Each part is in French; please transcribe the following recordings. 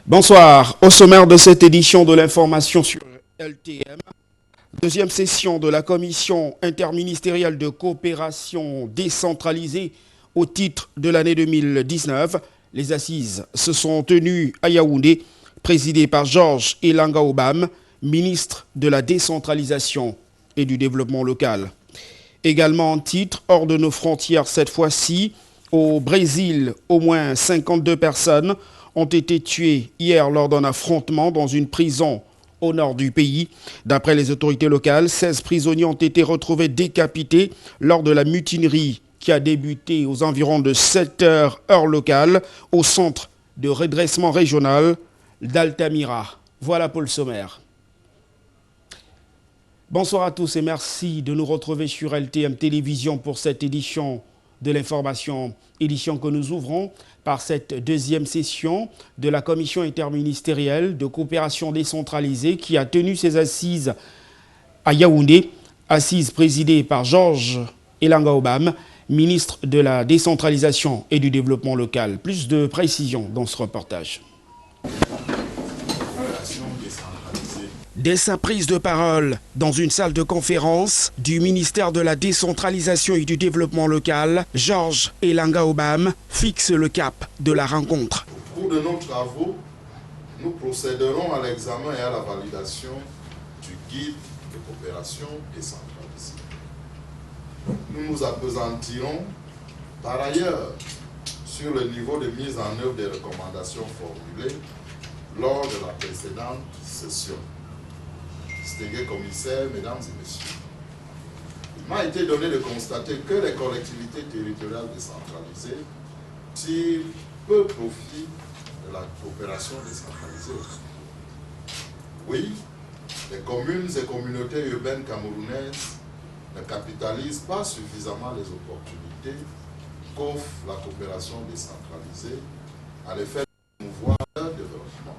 Bonsoir. Au sommaire de cette édition de l'information sur LTM, deuxième session de la commission interministérielle de coopération décentralisée au titre de l'année 2019. Les assises se sont tenues à Yaoundé, présidées par Georges Elanga Obam, ministre de la décentralisation et du développement local. Également en titre, hors de nos frontières cette fois-ci, au Brésil, au moins 52 personnes ont été tuées hier lors d'un affrontement dans une prison au nord du pays. D'après les autorités locales, 16 prisonniers ont été retrouvés décapités lors de la mutinerie qui a débuté aux environs de 7 heures heure locale au centre de redressement régional d'Altamira. Voilà pour le sommaire. Bonsoir à tous et merci de nous retrouver sur LTM Télévision pour cette édition de l'information, édition que nous ouvrons par cette deuxième session de la commission interministérielle de coopération décentralisée qui a tenu ses assises à Yaoundé, assises présidées par Georges Elanga Obam, ministre de la décentralisation et du développement local. Plus de précisions dans ce reportage. Dès sa prise de parole dans une salle de conférence du ministère de la décentralisation et du développement local, Georges Elanga Obam fixe le cap de la rencontre. Au cours de nos travaux, nous procéderons à l'examen et à la validation du guide de coopération décentralisée. Nous nous appesantirons par ailleurs sur le niveau de mise en œuvre des recommandations formulées lors de la précédente session. Distingués commissaires, mesdames et messieurs, il m'a été donné de constater que les collectivités territoriales décentralisées tirent peu profit de la coopération décentralisée. Oui, les communes et communautés urbaines camerounaises ne capitalisent pas suffisamment les opportunités qu'offre la coopération décentralisée à l'effet de promouvoir leur développement.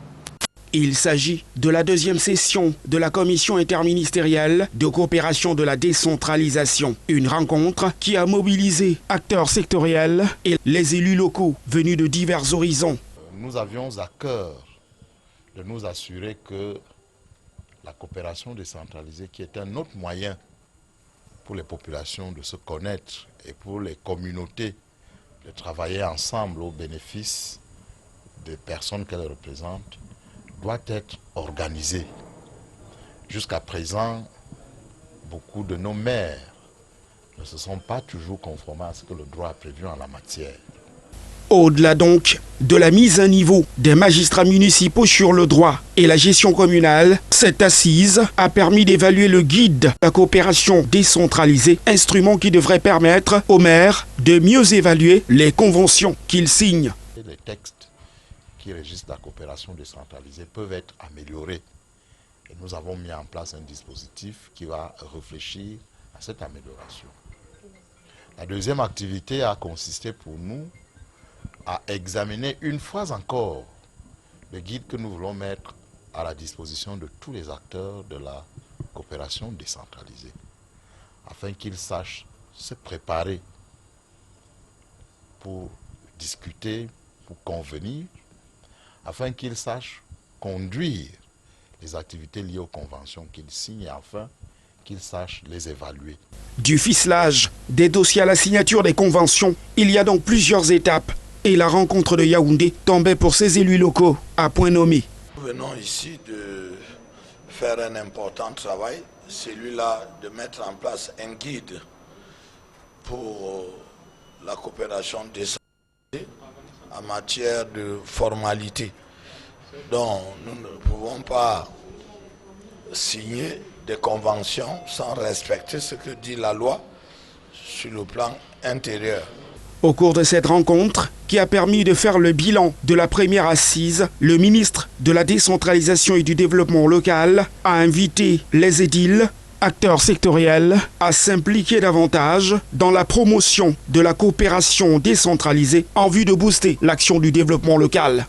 Il s'agit de la deuxième session de la commission interministérielle de coopération de la décentralisation. Une rencontre qui a mobilisé acteurs sectoriels et les élus locaux venus de divers horizons. Nous avions à cœur de nous assurer que la coopération décentralisée, qui est un autre moyen pour les populations de se connaître et pour les communautés de travailler ensemble au bénéfice des personnes qu'elles représentent, doit être organisée. Jusqu'à présent, beaucoup de nos maires ne se sont pas toujours conformés à ce que le droit a prévu en la matière. Au-delà donc de la mise à niveau des magistrats municipaux sur le droit et la gestion communale, cette assise a permis d'évaluer le guide de la coopération décentralisée, instrument qui devrait permettre aux maires de mieux évaluer les conventions qu'ils signent. Les textes qui régissent la coopération décentralisée peuvent être améliorés. Et nous avons mis en place un dispositif qui va réfléchir à cette amélioration. La deuxième activité a consisté pour nous à examiner une fois encore le guide que nous voulons mettre à la disposition de tous les acteurs de la coopération décentralisée, afin qu'ils sachent se préparer pour discuter, pour convenir, afin qu'ils sachent conduire les activités liées aux conventions qu'ils signent et afin qu'ils sachent les évaluer. Du ficelage des dossiers à la signature des conventions, il y a donc plusieurs étapes et la rencontre de Yaoundé tombait pour ces élus locaux à point nommé. Nous venons ici de faire un important travail, celui-là de mettre en place un guide pour la coopération décentralisée en matière de formalité. Donc nous ne pouvons pas signer des conventions sans respecter ce que dit la loi sur le plan intérieur. Au cours de cette rencontre, qui a permis de faire le bilan de la première assise, le ministre de la décentralisation et du développement local a invité les édiles, acteurs sectoriels, à s'impliquer davantage dans la promotion de la coopération décentralisée en vue de booster l'action du développement local.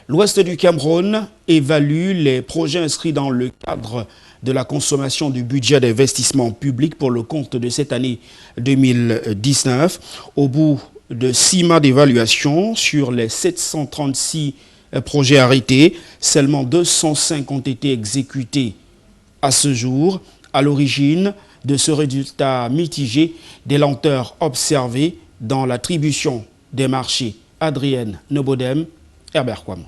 L'Ouest du Cameroun évalue les projets inscrits dans le cadre de la consommation du budget d'investissement public pour le compte de cette année 2019. Au bout de 6 mois d'évaluation sur les 736 projets arrêtés. Seulement 205 ont été exécutés à ce jour. À l'origine de ce résultat mitigé, des lenteurs observées dans l'attribution des marchés. Adrienne Nobodem, Herbert Kwam.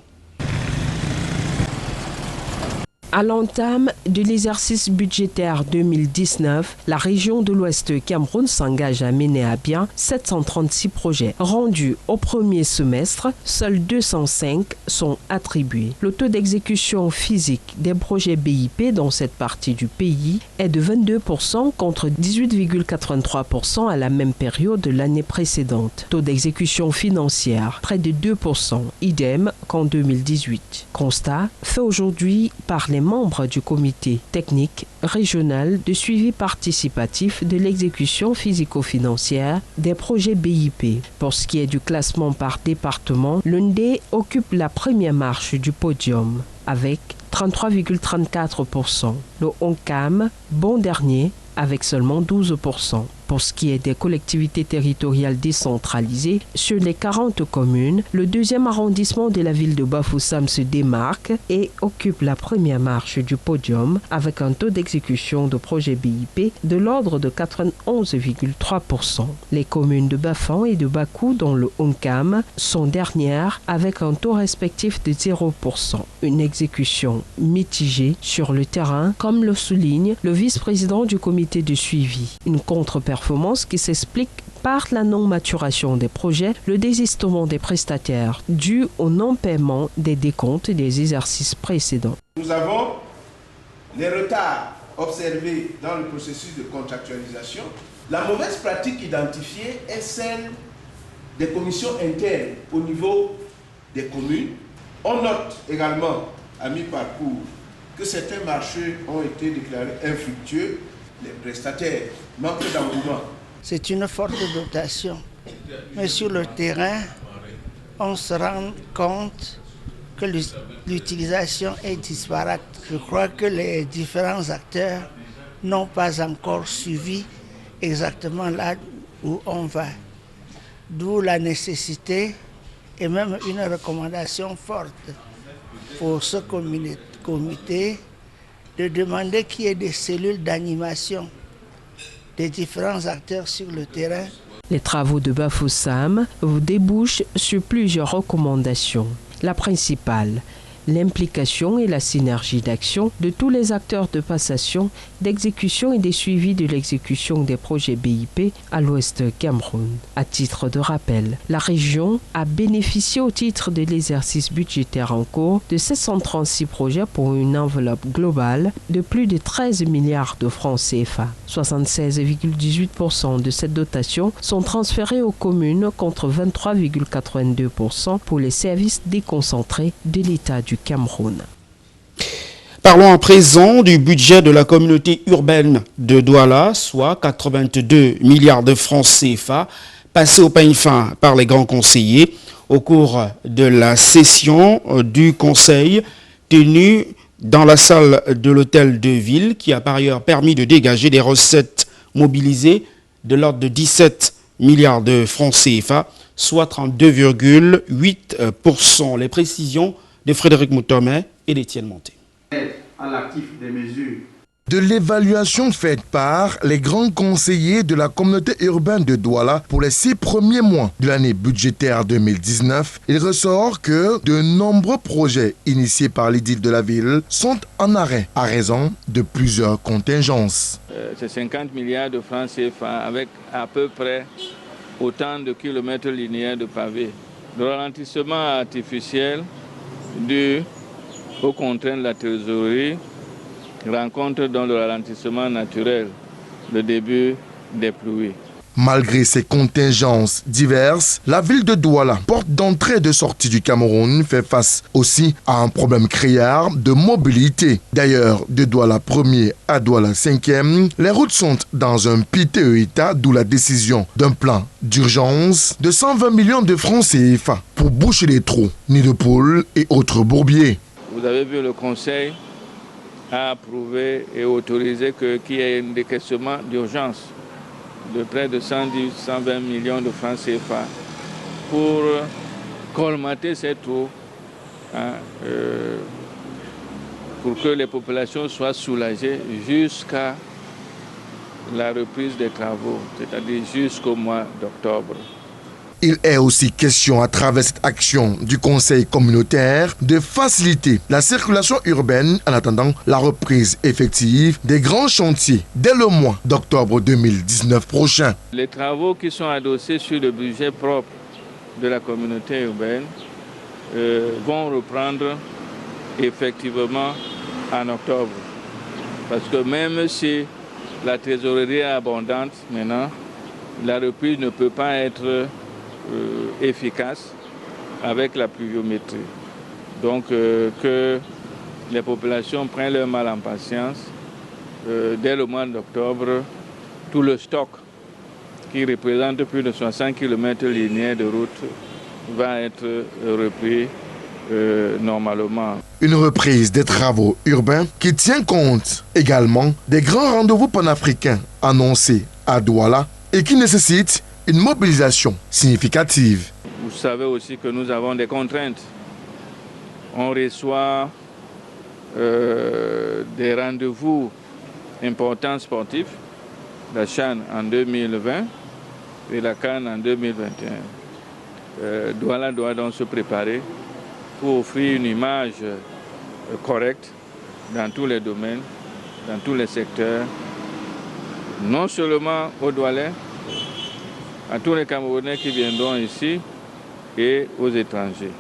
À l'entame de l'exercice budgétaire 2019, la région de l'Ouest Cameroun s'engage à mener à bien 736 projets. Rendus au premier semestre, seuls 205 sont attribués. Le taux d'exécution physique des projets BIP dans cette partie du pays est de 22% contre 18,83% à la même période de l'année précédente. Taux d'exécution financière, près de 2%, idem qu'en 2018. Constat fait aujourd'hui par les membres du comité technique régional de suivi participatif de l'exécution physico-financière des projets BIP. Pour ce qui est du classement par département, l'Undé occupe la première marche du podium avec 33,34%. Le ONCAM, bon dernier, avec seulement 12%. Pour ce qui est des collectivités territoriales décentralisées, sur les 40 communes, le deuxième arrondissement de la ville de Bafoussam se démarque et occupe la première marche du podium avec un taux d'exécution de projets BIP de l'ordre de 91,3%. Les communes de Bafan et de Bakou, dont le ONCAM, sont dernières avec un taux respectif de 0%. Une exécution mitigée sur le terrain, comme le souligne le vice-président du comité de suivi. Une contre-performance qui s'explique par la non-maturation des projets, le désistement des prestataires dû au non-paiement des décomptes des exercices précédents. Nous avons les retards observés dans le processus de contractualisation. La mauvaise pratique identifiée est celle des commissions internes au niveau des communes. On note également, à mi-parcours, que certains marchés ont été déclarés infructueux. Les prestataires manquent d'engouement. C'est une forte dotation. Mais sur le terrain, on se rend compte que l'utilisation est disparate. Je crois que les différents acteurs n'ont pas encore suivi exactement là où on va. D'où la nécessité et même une recommandation forte pour ce comité de demander qu'il y ait des cellules d'animation des différents acteurs sur le terrain. Les travaux de Bafoussam débouchent sur plusieurs recommandations. La principale, l'implication et la synergie d'action de tous les acteurs de passation, d'exécution et des suivis de l'exécution des projets BIP à l'Ouest Cameroun. À titre de rappel, la région a bénéficié au titre de l'exercice budgétaire en cours de 736 projets pour une enveloppe globale de plus de 13 milliards de francs CFA. 76,18% de cette dotation sont transférés aux communes contre 23,82% pour les services déconcentrés de l'État du Cameroun. Parlons à présent du budget de la communauté urbaine de Douala, soit 82 milliards de francs CFA, passés au peigne fin par les grands conseillers au cours de la session du conseil tenue dans la salle de l'hôtel de ville, qui a par ailleurs permis de dégager des recettes mobilisées de l'ordre de 17 milliards de francs CFA, soit 32,8%. Les précisions de Frédéric Moutomé et d'Étienne Monté. À l'actif des mesures. De l'évaluation faite par les grands conseillers de la communauté urbaine de Douala pour les 6 premiers mois de l'année budgétaire 2019, il ressort que de nombreux projets initiés par l'édile de la ville sont en arrêt à raison de plusieurs contingences. C'est 50 milliards de francs CFA avec à peu près autant de kilomètres linéaires de pavés. Le ralentissement artificiel dû aux contraintes de la trésorerie rencontre dans le ralentissement naturel le début des pluies. Malgré ces contingences diverses, la ville de Douala, porte d'entrée et de sortie du Cameroun, fait face aussi à un problème criard de mobilité. D'ailleurs, de Douala 1er à Douala 5e, les routes sont dans un piteux état, d'où la décision d'un plan d'urgence de 120 millions de francs CFA pour boucher les trous, nids de poules et autres bourbiers. Vous avez vu, le Conseil a approuvé et autorisé qu'il y ait un décaissement d'urgence de près de 110-120 millions de francs CFA pour colmater ces trous pour que les populations soient soulagées jusqu'à la reprise des travaux, c'est-à-dire jusqu'au mois d'octobre. Il est aussi question à travers cette action du Conseil communautaire de faciliter la circulation urbaine en attendant la reprise effective des grands chantiers dès le mois d'octobre 2019 prochain. Les travaux qui sont adossés sur le budget propre de la communauté urbaine vont reprendre effectivement en octobre. Parce que même si la trésorerie est abondante maintenant, la reprise ne peut pas être efficace avec la pluviométrie. Donc que les populations prennent leur mal en patience. Dès le mois d'octobre, tout le stock qui représente plus de 60 km linéaires de route va être repris normalement. Une reprise des travaux urbains qui tient compte également des grands rendez-vous panafricains annoncés à Douala et qui nécessite une mobilisation significative. Vous savez aussi que nous avons des contraintes. On reçoit des rendez-vous importants sportifs, la CHAN en 2020 et la CAN en 2021. Douala doit donc se préparer pour offrir une image correcte dans tous les domaines, dans tous les secteurs, non seulement aux Doualais, à tous les Camerounais qui viendront ici et aux étrangers.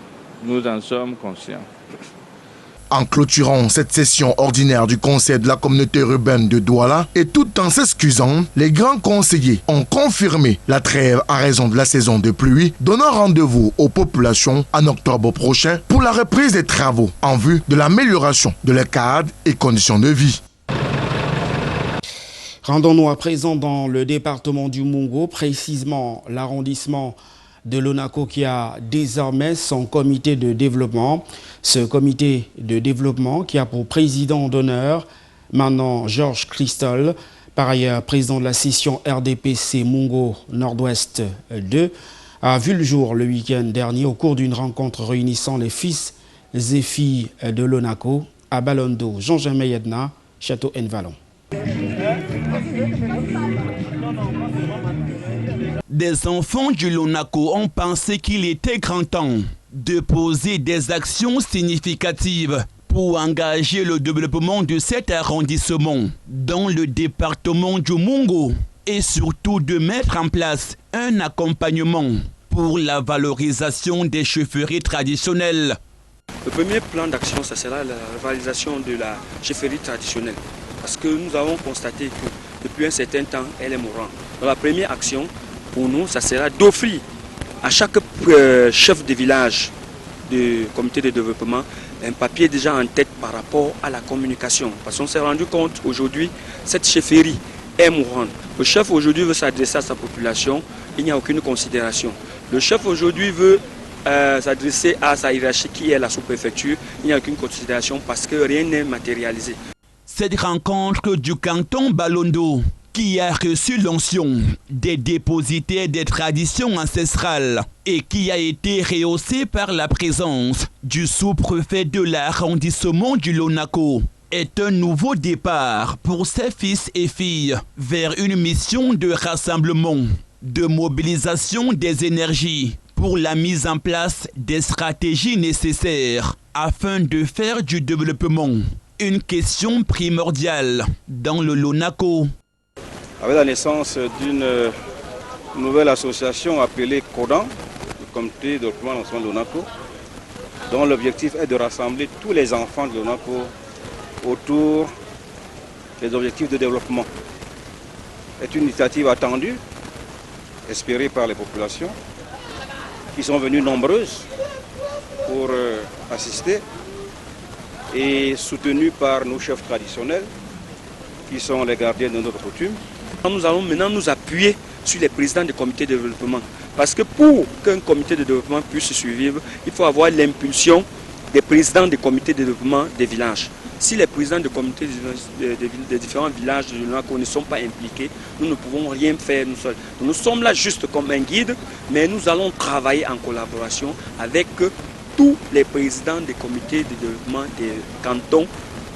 Nous en sommes conscients. En clôturant cette session ordinaire du Conseil de la communauté urbaine de Douala et tout en s'excusant, les grands conseillers ont confirmé la trêve à raison de la saison de pluie, donnant rendez-vous aux populations en octobre prochain pour la reprise des travaux en vue de l'amélioration de leurs cadres et conditions de vie. Rendons-nous à présent dans le département du Mungo, précisément l'arrondissement de Lonako qui a désormais son comité de développement. Ce comité de développement qui a pour président d'honneur maintenant Georges Christol, par ailleurs président de la session RDPC Mungo Nord-Ouest 2, a vu le jour le week-end dernier au cours d'une rencontre réunissant les fils et filles de Lonako à Balondo, Jean-Germain Yedna, Château Envalon. Des enfants du Lonako ont pensé qu'il était grand temps de poser des actions significatives pour engager le développement de cet arrondissement dans le département du Mungo et surtout de mettre en place un accompagnement pour la valorisation des chefferies traditionnelles. Le premier plan d'action, ça sera la valorisation de la chefferie traditionnelle. Parce que nous avons constaté que depuis un certain temps, elle est mourante. Donc la première action, pour nous, ça sera d'offrir à chaque chef de village du comité de développement un papier déjà en tête par rapport à la communication. Parce qu'on s'est rendu compte aujourd'hui, cette chefferie est mourante. Le chef aujourd'hui veut s'adresser à sa population, il n'y a aucune considération. Le chef aujourd'hui veut s'adresser à sa hiérarchie qui est la sous-préfecture, il n'y a aucune considération parce que rien n'est matérialisé. Cette rencontre du canton Balondo, qui a reçu l'onction des dépositaires des traditions ancestrales et qui a été rehaussée par la présence du sous-préfet de l'arrondissement du Lonako, est un nouveau départ pour ses fils et filles vers une mission de rassemblement, de mobilisation des énergies pour la mise en place des stratégies nécessaires afin de faire du développement une question primordiale dans le Lonako. Avec la naissance d'une nouvelle association appelée CODAN, le Comité de développement de Lonako, dont l'objectif est de rassembler tous les enfants de Lonako autour des objectifs de développement. C'est une initiative attendue, espérée par les populations, qui sont venues nombreuses pour assister, et soutenue par nos chefs traditionnels, qui sont les gardiens de notre coutume. Nous allons maintenant nous appuyer sur les présidents des comités de développement. Parce que pour qu'un comité de développement puisse survivre, il faut avoir l'impulsion des présidents des comités de développement des villages. Si les présidents des comités des différents villages de Lonako ne sont pas impliqués, nous ne pouvons rien faire nous seuls. Nous sommes là juste comme un guide, mais nous allons travailler en collaboration avec tous les présidents des comités de développement des cantons,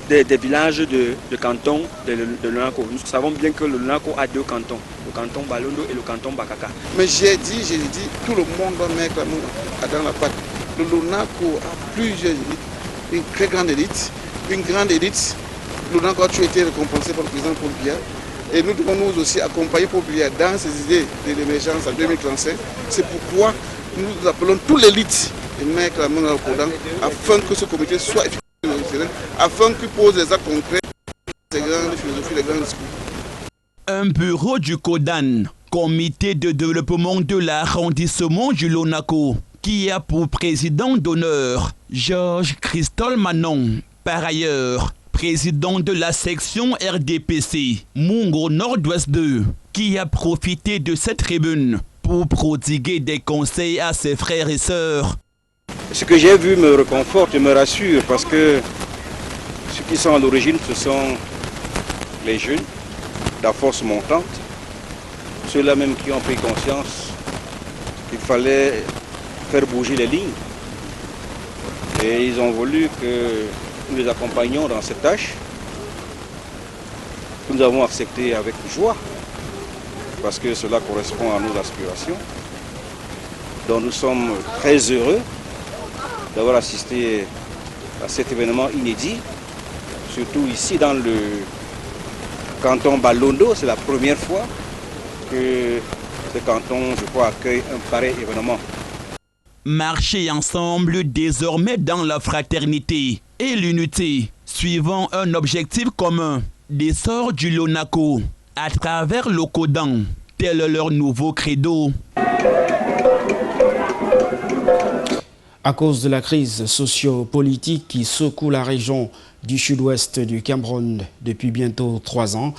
des villages de canton de l'ONACO. Nous savons bien que le l'ONACO a deux cantons, le canton Balondo et le canton Bakaka. Mais j'ai dit, tout le monde doit mettre la main dans la pâte. Le l'ONACO a plusieurs élites, une très grande élite, une grande élite. Le l'ONACO a toujours été récompensé par le président Paul Biya. Et nous devons nous aussi accompagner Paul Biya dans ses idées de l'émergence en 2035. C'est pourquoi nous appelons toute l'élite de mettre la main dans le Codan afin que ce comité soit efficace, afin qu'il pose des actes concrets, des grandes philosophies, des grands discours. Un bureau du Codan, comité de développement de l'arrondissement du Lonako, qui a pour président d'honneur Georges Christol Manon. Par ailleurs, président de la section RDPC, Mungo Nord-Ouest 2, qui a profité de cette tribune pour prodiguer des conseils à ses frères et sœurs. Ce que j'ai vu me réconforte et me rassure parce que ceux qui sont à l'origine, ce sont les jeunes, la force montante, ceux-là même qui ont pris conscience qu'il fallait faire bouger les lignes. Et ils ont voulu que nous les accompagnions dans cette tâche que nous avons acceptée avec joie parce que cela correspond à nos aspirations. Donc nous sommes très heureux d'avoir assisté à cet événement inédit, surtout ici dans le canton Balondo. C'est la première fois que ce canton, je crois, accueille un pareil événement. Marcher ensemble désormais dans la fraternité et l'unité, suivant un objectif commun, l'essor du Lonako à travers le Codan, tel leur nouveau credo. À cause de la crise socio-politique qui secoue la région du sud-ouest du Cameroun depuis bientôt 3 ans,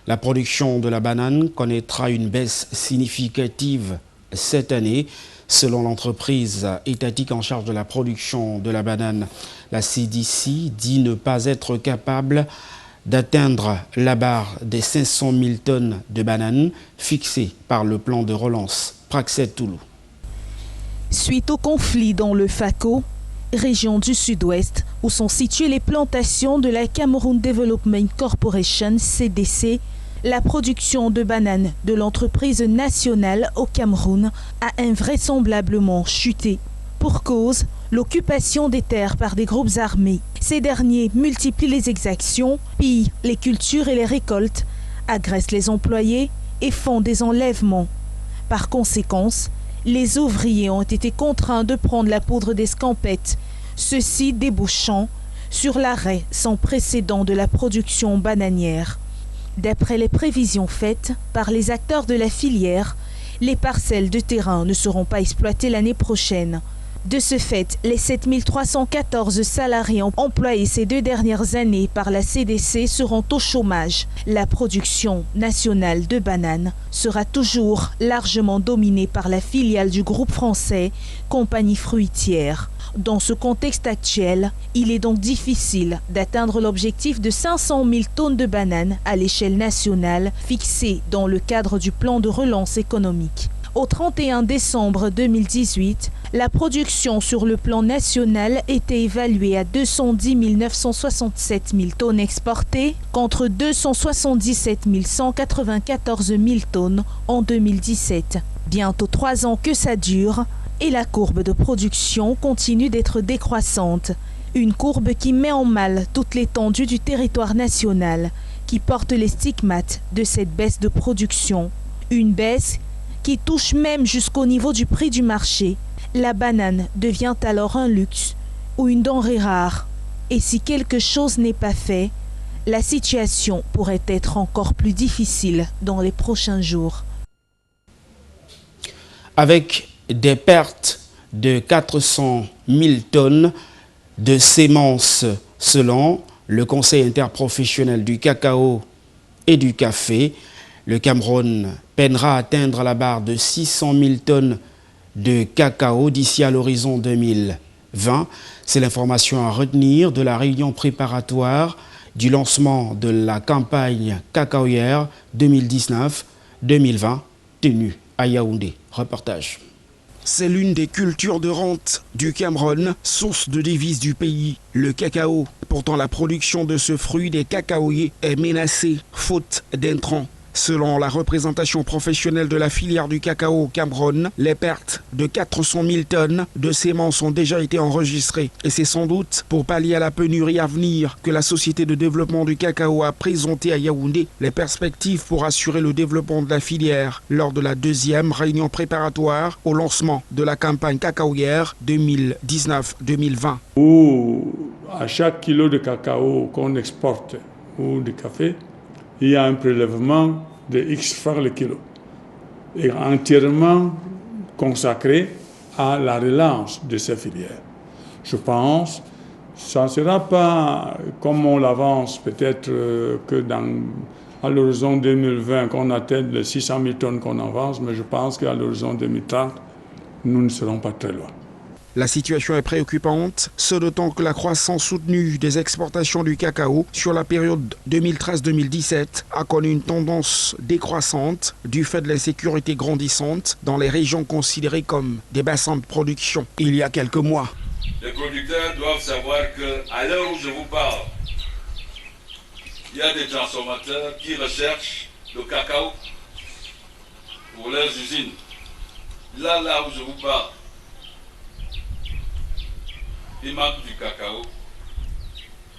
la production de la banane connaîtra une baisse significative cette année, selon l'entreprise étatique en charge de la production de la banane. La CDC dit ne pas être capable d'atteindre la barre des 500 000 tonnes de bananes fixée par le plan de relance Praxed Toulou. Suite au conflit dans le Fako, région du sud-ouest, où sont situées les plantations de la Cameroon Development Corporation, CDC, la production de bananes de l'entreprise nationale au Cameroun a invraisemblablement chuté. Pour cause, l'occupation des terres par des groupes armés. Ces derniers multiplient les exactions, pillent les cultures et les récoltes, agressent les employés et font des enlèvements. Par conséquence, les ouvriers ont été contraints de prendre la poudre d'escampette, ceci débouchant sur l'arrêt sans précédent de la production bananière. D'après les prévisions faites par les acteurs de la filière, les parcelles de terrain ne seront pas exploitées l'année prochaine. De ce fait, les 7314 salariés employés ces 2 dernières années par la CDC seront au chômage. La production nationale de bananes sera toujours largement dominée par la filiale du groupe français Compagnie Fruitière. Dans ce contexte actuel, il est donc difficile d'atteindre l'objectif de 500 000 tonnes de bananes à l'échelle nationale fixé dans le cadre du plan de relance économique. Au 31 décembre 2018, la production sur le plan national était évaluée à 210 967 000 tonnes exportées contre 277 194 000 tonnes en 2017. Bientôt 3 ans que ça dure et la courbe de production continue d'être décroissante. Une courbe qui met en mal toute l'étendue du territoire national, qui porte les stigmates de cette baisse de production. Une baisse qui touche même jusqu'au niveau du prix du marché. La banane devient alors un luxe ou une denrée rare. Et si quelque chose n'est pas fait, la situation pourrait être encore plus difficile dans les prochains jours. Avec des pertes de 400 000 tonnes de semences selon le Conseil interprofessionnel du cacao et du café, le Cameroun peinera à atteindre la barre de 600 000 tonnes de cacao d'ici à l'horizon 2020. C'est l'information à retenir de la réunion préparatoire du lancement de la campagne cacaoyère 2019-2020 tenue à Yaoundé. Reportage. C'est l'une des cultures de rente du Cameroun, source de devises du pays, le cacao. Pourtant, la production de ce fruit des cacaoyers est menacée, faute d'intrants. Selon la représentation professionnelle de la filière du cacao au Cameroun, les pertes de 400 000 tonnes de semences ont déjà été enregistrées. Et c'est sans doute pour pallier à la pénurie à venir que la Société de développement du cacao a présenté à Yaoundé les perspectives pour assurer le développement de la filière lors de la deuxième réunion préparatoire au lancement de la campagne cacaoyère 2019-2020. Où à chaque kilo de cacao qu'on exporte ou de café, il y a un prélèvement de X francs le kilo, et entièrement consacré à la relance de ces filières. Je pense que ça ne sera pas comme on l'avance, peut-être que à l'horizon 2020, qu'on atteigne les 600 000 tonnes qu'on avance, mais je pense qu'à l'horizon 2030, nous ne serons pas très loin. La situation est préoccupante, ce d'autant que la croissance soutenue des exportations du cacao sur la période 2013-2017 a connu une tendance décroissante du fait de l'insécurité grandissante dans les régions considérées comme des bassins de production il y a quelques mois. Les producteurs doivent savoir qu'à l'heure où je vous parle, il y a des transformateurs qui recherchent le cacao pour leurs usines. Là où je vous parle, il manque du cacao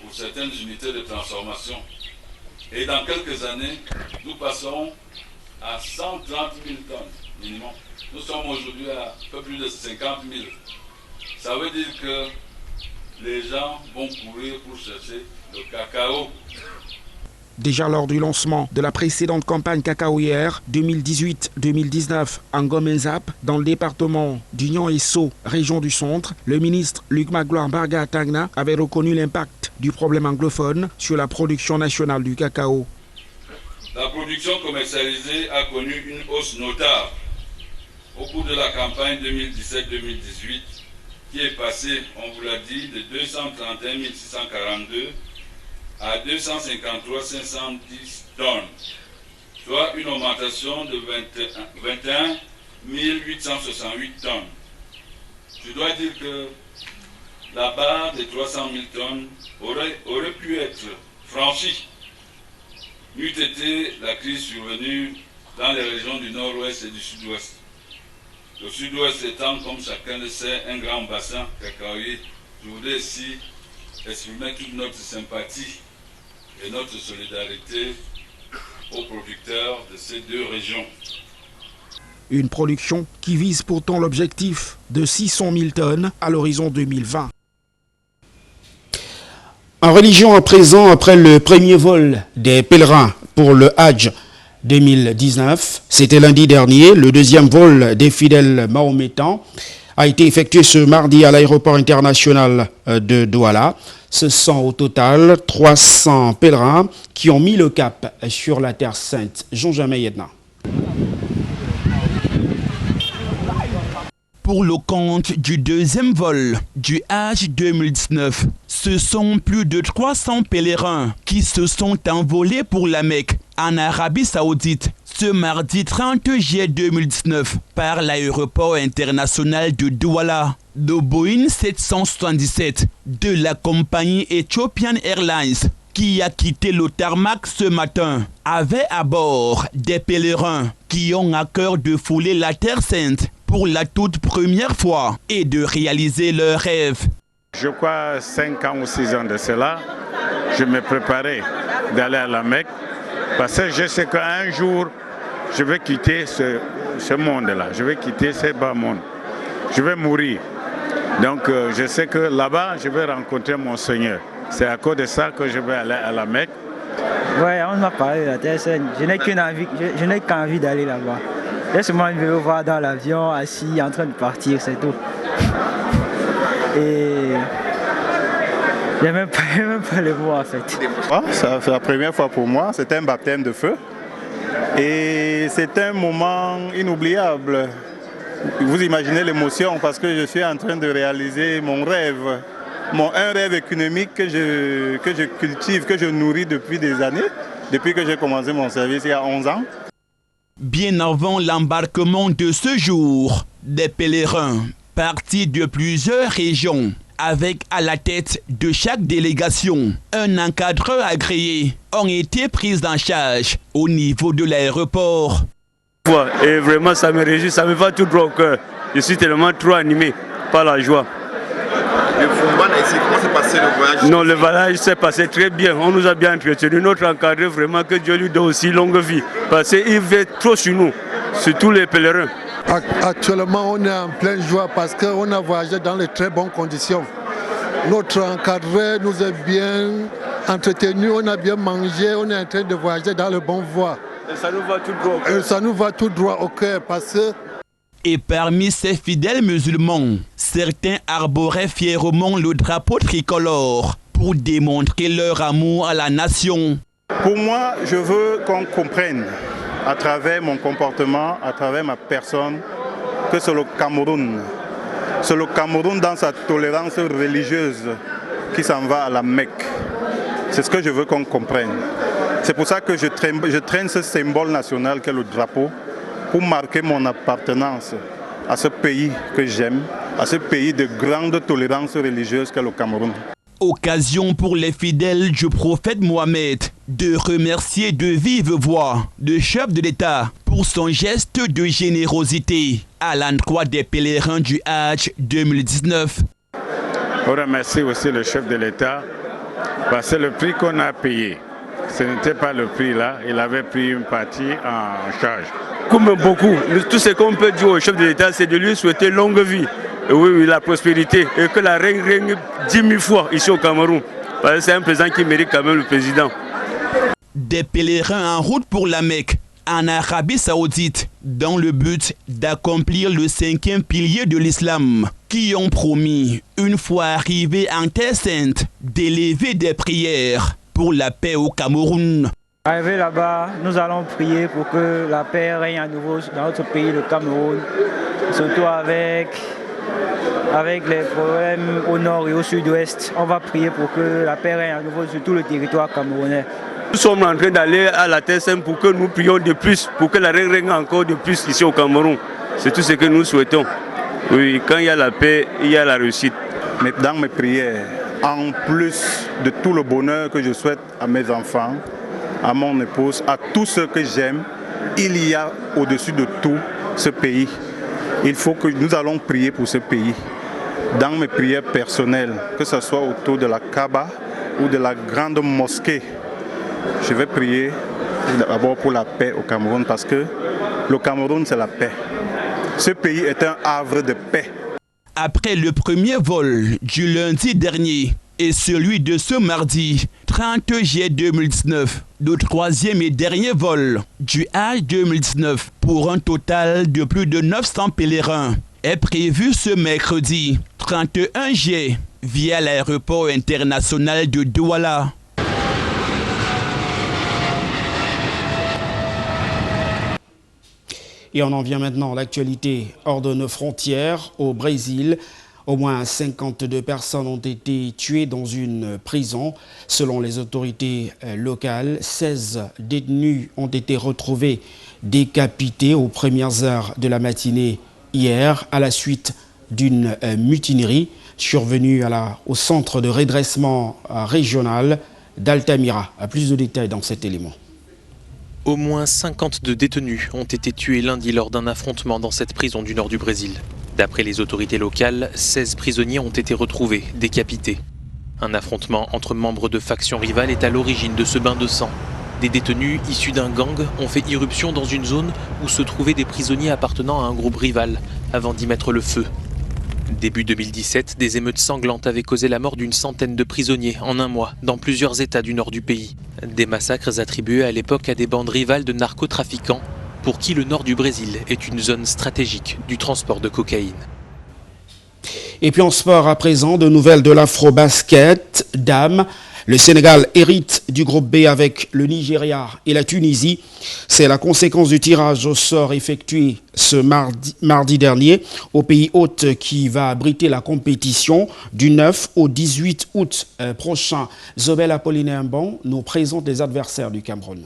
pour certaines unités de transformation. Et dans quelques années, nous passerons à 130 000 tonnes minimum. Nous sommes aujourd'hui à un peu plus de 50 000. Ça veut dire que les gens vont courir pour chercher le cacao. Déjà lors du lancement de la précédente campagne cacaoyère 2018-2019 en Gomenzap, dans le département d'Union et Sceaux, région du Centre, le ministre Luc Magloire Barga Tangna avait reconnu l'impact du problème anglophone sur la production nationale du cacao. La production commercialisée a connu une hausse notable au cours de la campagne 2017-2018 qui est passée, on vous l'a dit, de 231 642 à 253 510 tonnes, soit une augmentation de 21 868 tonnes. Je dois dire que la barre des 300 000 tonnes aurait pu être franchie, n'eût été la crise survenue dans les régions du nord-ouest et du sud-ouest. Le sud-ouest étant, comme chacun le sait, un grand bassin cacaoyer. Je voudrais ici exprimer toute notre sympathie et notre solidarité aux producteurs de ces deux régions. Une production qui vise pourtant l'objectif de 600 000 tonnes à l'horizon 2020. En religion à présent, après le premier vol des pèlerins pour le Hajj 2019, c'était lundi dernier, le deuxième vol des fidèles mahométans a été effectué ce mardi à l'aéroport international de Douala. Ce sont au total 300 pèlerins qui ont mis le cap sur la Terre Sainte. Jean-Jamais Yedna. Pour le compte du deuxième vol du Hajj 2019, ce sont plus de 300 pèlerins qui se sont envolés pour la Mecque en Arabie Saoudite ce mardi 30 juillet 2019 par l'aéroport international de Douala. Le Boeing 777 de la compagnie Ethiopian Airlines qui a quitté le tarmac ce matin avait à bord des pèlerins qui ont à cœur de fouler la Terre Sainte pour la toute première fois et de réaliser leurs rêves. Je crois 5 ans ou 6 ans de cela, je me préparais d'aller à la Mecque parce que je sais qu'un jour, je vais quitter ce monde-là, je vais quitter ce bas monde, je vais mourir. Donc je sais que là-bas, je vais rencontrer mon Seigneur. C'est à cause de ça que je vais aller à la Mecque. Oui, on m'a parlé de la Terre Sainte. Je n'ai qu'envie d'aller là-bas. J'ai seulement envie de me voir dans l'avion, assis, en train de partir, c'est tout. Et je n'ai même pas le mot en fait. C'est la première fois pour moi, c'est un baptême de feu. Et c'est un moment inoubliable. Vous imaginez l'émotion parce que je suis en train de réaliser mon rêve. Un rêve économique que je cultive, que je nourris depuis des années, depuis que j'ai commencé mon service il y a 11 ans. Bien avant l'embarquement de ce jour, des pèlerins partis de plusieurs régions, avec à la tête de chaque délégation un encadreur agréé, ont été pris en charge au niveau de l'aéroport. Et vraiment, ça me réjouit, ça me va tout droit au cœur. Je suis tellement trop animé par la joie. Le Fumban ici, comment s'est passé le voyage? Non, le voyage s'est passé très bien. On nous a bien entretenu. Notre encadreur, vraiment, que Dieu lui donne aussi longue vie. Parce qu'il veut trop sur nous, sur tous les pèlerins. Actuellement, on est en pleine joie parce qu'on a voyagé dans de très bonnes conditions. Notre encadreur nous a bien entretenus, on a bien mangé, on est en train de voyager dans le bon voie. Et ça nous va tout droit au cœur. Ça nous va tout droit au cœur parce que... Et parmi ces fidèles musulmans, certains arboraient fièrement le drapeau tricolore pour démontrer leur amour à la nation. Pour moi, je veux qu'on comprenne à travers mon comportement, à travers ma personne, que c'est le Cameroun. C'est le Cameroun dans sa tolérance religieuse qui s'en va à la Mecque. C'est ce que je veux qu'on comprenne. C'est pour ça que je traîne ce symbole national qu'est le drapeau, pour marquer mon appartenance à ce pays que j'aime, à ce pays de grande tolérance religieuse qu'est le Cameroun. Occasion pour les fidèles du prophète Mohamed de remercier de vive voix le chef de l'État pour son geste de générosité à l'endroit des pèlerins du Hajj 2019. On remercie aussi le chef de l'État parce que le prix qu'on a payé, ce n'était pas le prix là, il avait pris une partie en charge. Comme beaucoup, tout ce qu'on peut dire au chef de l'État, c'est de lui souhaiter longue vie, et oui, la prospérité, et que la reine règne 10 000 fois ici au Cameroun. Parce que c'est un président qui mérite quand même le président. Des pèlerins en route pour la Mecque, en Arabie Saoudite, dans le but d'accomplir le 5e pilier de l'islam, qui ont promis, une fois arrivés en Terre Sainte, d'élever des prières pour la paix au Cameroun. Arrivé là-bas, nous allons prier pour que la paix règne à nouveau dans notre pays, le Cameroun, surtout avec les problèmes au nord et au sud-ouest. On va prier pour que la paix règne à nouveau sur tout le territoire camerounais. Nous sommes en train d'aller à la Terre Sainte pour que nous prions de plus, pour que la reine règne encore de plus ici au Cameroun. C'est tout ce que nous souhaitons. Oui, quand il y a la paix, il y a la réussite. Mais dans mes prières, en plus de tout le bonheur que je souhaite à mes enfants, à mon épouse, à tous ceux que j'aime, il y a au-dessus de tout ce pays. Il faut que nous allons prier pour ce pays. Dans mes prières personnelles, que ce soit autour de la Kaaba ou de la grande mosquée, je vais prier d'abord pour la paix au Cameroun parce que le Cameroun c'est la paix. Ce pays est un havre de paix. Après le premier vol du lundi dernier et celui de ce mardi 30 juillet 2019, le troisième et dernier vol du Hajj 2019 pour un total de plus de 900 pèlerins est prévu ce mercredi 31 juillet via l'aéroport international de Douala. Et on en vient maintenant à l'actualité hors de nos frontières. Au Brésil, au moins 52 personnes ont été tuées dans une prison. Selon les autorités locales, 16 détenus ont été retrouvés décapités aux premières heures de la matinée hier à la suite d'une mutinerie survenue au centre de redressement régional d'Altamira. Plus de détails dans cet élément. Au moins 52 détenus ont été tués lundi lors d'un affrontement dans cette prison du nord du Brésil. D'après les autorités locales, 16 prisonniers ont été retrouvés, décapités. Un affrontement entre membres de factions rivales est à l'origine de ce bain de sang. Des détenus issus d'un gang ont fait irruption dans une zone où se trouvaient des prisonniers appartenant à un groupe rival, avant d'y mettre le feu. Début 2017, des émeutes sanglantes avaient causé la mort d'une centaine de prisonniers en un mois dans plusieurs États du nord du pays. Des massacres attribués à l'époque à des bandes rivales de narcotrafiquants pour qui le nord du Brésil est une zone stratégique du transport de cocaïne. Et puis en sport à présent, de nouvelles de l'Afro-Basket. Dames, le Sénégal hérite du groupe B avec le Nigeria et la Tunisie. C'est la conséquence du tirage au sort effectué ce mardi dernier au pays hôte qui va abriter la compétition du 9 au 18 août prochain. Zobel Apollinaire Mbon nous présente les adversaires du Cameroun.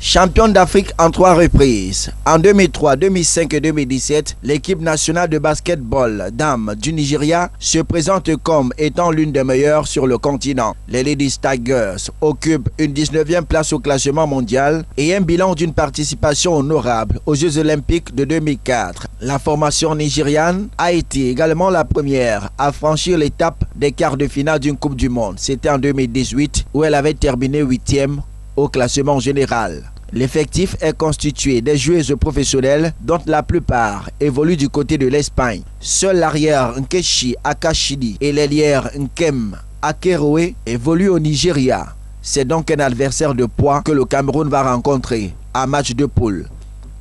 Championne d'Afrique en 3 reprises. En 2003, 2005 et 2017, l'équipe nationale de basketball dames du Nigeria se présente comme étant l'une des meilleures sur le continent. Les Ladies Tigers occupent une 19e place au classement mondial et un bilan d'une participation honorable aux Jeux Olympiques de 2004. La formation nigériane a été également la première à franchir l'étape des quarts de finale d'une Coupe du Monde. C'était en 2018 où elle avait terminé 8e au classement général. L'effectif est constitué des joueuses professionnelles dont la plupart évoluent du côté de l'Espagne. Seul l'arrière Nkechi Akashidi et l'ailière Nkem Akeroe évoluent au Nigeria. C'est donc un adversaire de poids que le Cameroun va rencontrer à match de poule.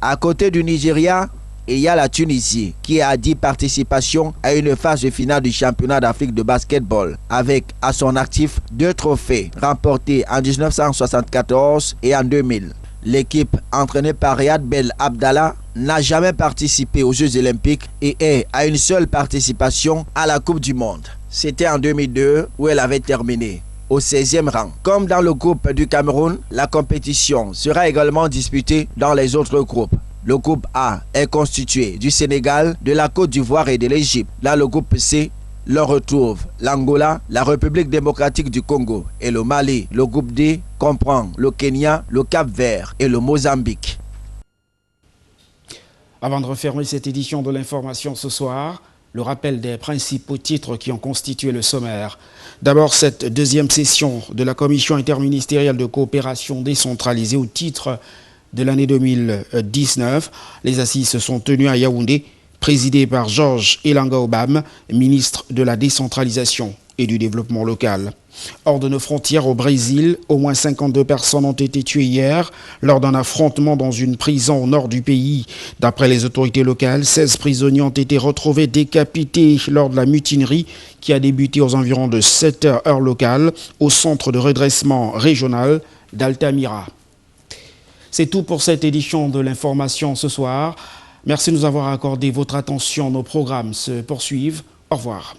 À côté du Nigeria, il y a la Tunisie qui a 10 participations à une phase de finale du championnat d'Afrique de basketball avec à son actif 2 trophées remportés en 1974 et en 2000. L'équipe entraînée par Riyad Bel Abdallah n'a jamais participé aux Jeux Olympiques et est à une seule participation à la Coupe du Monde. C'était en 2002 où elle avait terminé au 16e rang. Comme dans le groupe du Cameroun, la compétition sera également disputée dans les autres groupes. Le groupe A est constitué du Sénégal, de la Côte d'Ivoire et de l'Égypte. Dans le groupe C, l'on retrouve l'Angola, la République démocratique du Congo et le Mali. Le groupe D comprend le Kenya, le Cap-Vert et le Mozambique. Avant de refermer cette édition de l'information ce soir, le rappel des principaux titres qui ont constitué le sommaire. D'abord, cette deuxième session de la Commission interministérielle de coopération décentralisée au titre de l'année 2019. Les assises se sont tenues à Yaoundé, présidé par Georges Elanga Obam, ministre de la décentralisation et du développement local. Hors de nos frontières au Brésil, au moins 52 personnes ont été tuées hier lors d'un affrontement dans une prison au nord du pays. D'après les autorités locales, 16 prisonniers ont été retrouvés décapités lors de la mutinerie qui a débuté aux environs de 7 heures heure locale au centre de redressement régional d'Altamira. C'est tout pour cette édition de l'information ce soir. Merci de nous avoir accordé votre attention. Nos programmes se poursuivent. Au revoir.